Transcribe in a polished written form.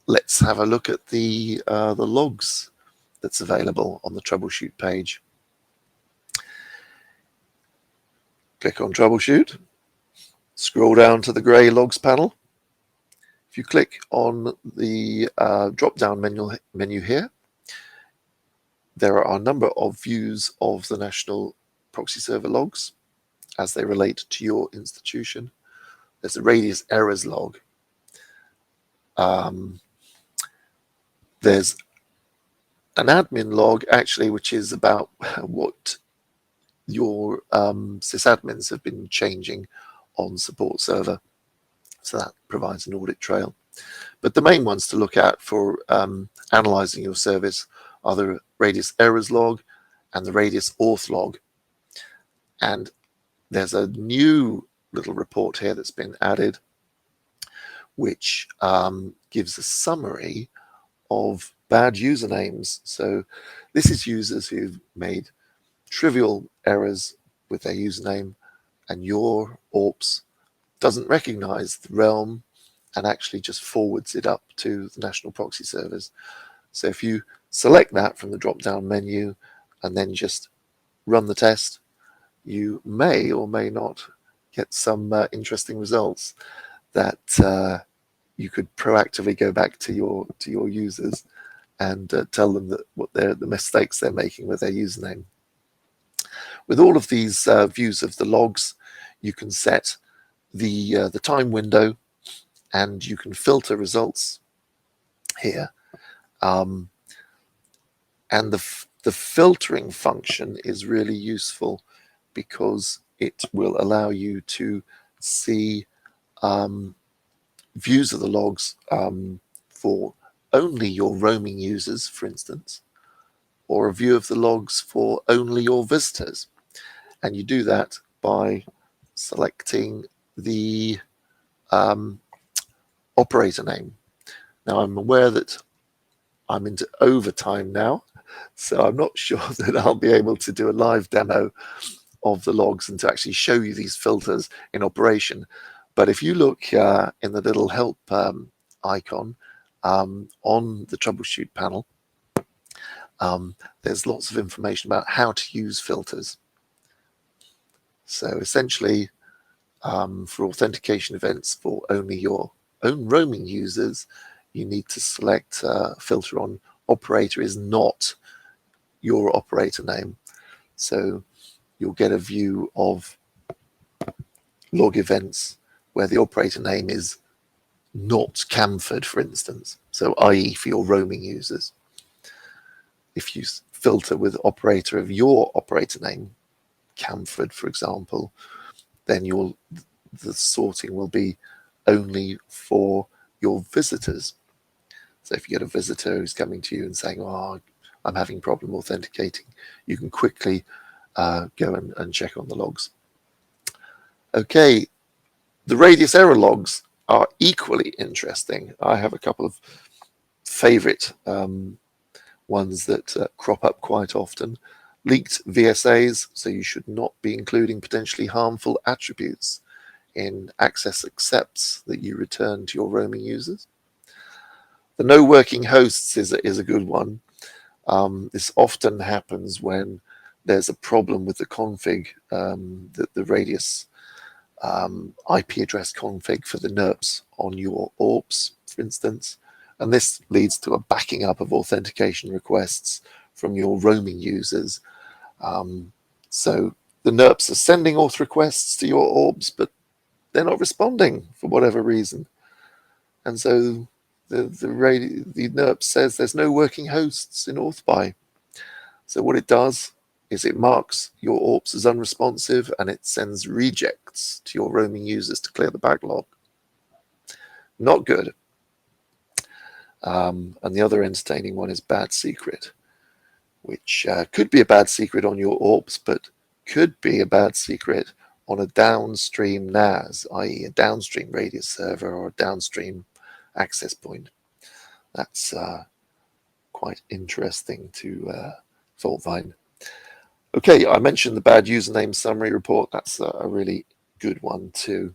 let's have a look at the logs that's available on the troubleshoot page. Click on troubleshoot, scroll down to the grey logs panel. If you click on the drop-down menu here, there are a number of views of the national proxy server logs as they relate to your institution. There's a radius errors log. There's an admin log, actually, which is about what your sysadmins have been changing on support server. So that provides an audit trail. But the main ones to look at for analyzing your service are the radius errors log and the radius auth log. And there's a new little report here that's been added, which gives a summary of bad usernames. So this is users who've made trivial errors with their username, and your ORPS doesn't recognize the realm and actually just forwards it up to the national proxy servers. So if you select that from the drop-down menu and then just run the test, you may or may not get some interesting results that you could proactively go back to your users and tell them that what the mistakes they're making with their username. With all of these views of the logs, you can set the time window, and you can filter results here. And the filtering function is really useful because it will allow you to see views of the logs for only your roaming users, for instance, or a view of the logs for only your visitors. And you do that by selecting the operator name. Now, I'm aware that I'm into overtime now, so I'm not sure that I'll be able to do a live demo of the logs and to actually show you these filters in operation. But if you look in the little help icon on the troubleshoot panel, there's lots of information about how to use filters. So essentially, for authentication events for only your own roaming users, you need to select filter on operator is not your operator name. So you'll get a view of log events where the operator name is not Camford, for instance. So i.e. for your roaming users. If you filter with operator of your operator name, Camford, for example, then the sorting will be only for your visitors. So if you get a visitor who's coming to you and saying, oh, I'm having problem authenticating, you can quickly go and check on the logs. Okay, the radius error logs are equally interesting. I have a couple of favorite ones that crop up quite often. Leaked VSAs, so you should not be including potentially harmful attributes in access accepts that you return to your roaming users. The no working hosts is a good one. This often happens when there's a problem with the config, the radius IP address config for the NERPs on your ORPS, for instance. And this leads to a backing up of authentication requests from your roaming users. So the NERPs are sending auth requests to your ORBs, but they're not responding for whatever reason. And so the NERP says there's no working hosts in authby. So what it does is it marks your ORPs as unresponsive, and it sends rejects to your roaming users to clear the backlog. Not good. And the other entertaining one is bad secret, which could be a bad secret on your ORPs, but could be a bad secret on a downstream NAS, i.e. a downstream radius server or a downstream access point. That's quite interesting to fault find. Okay, I mentioned the bad username summary report. That's a really good one too.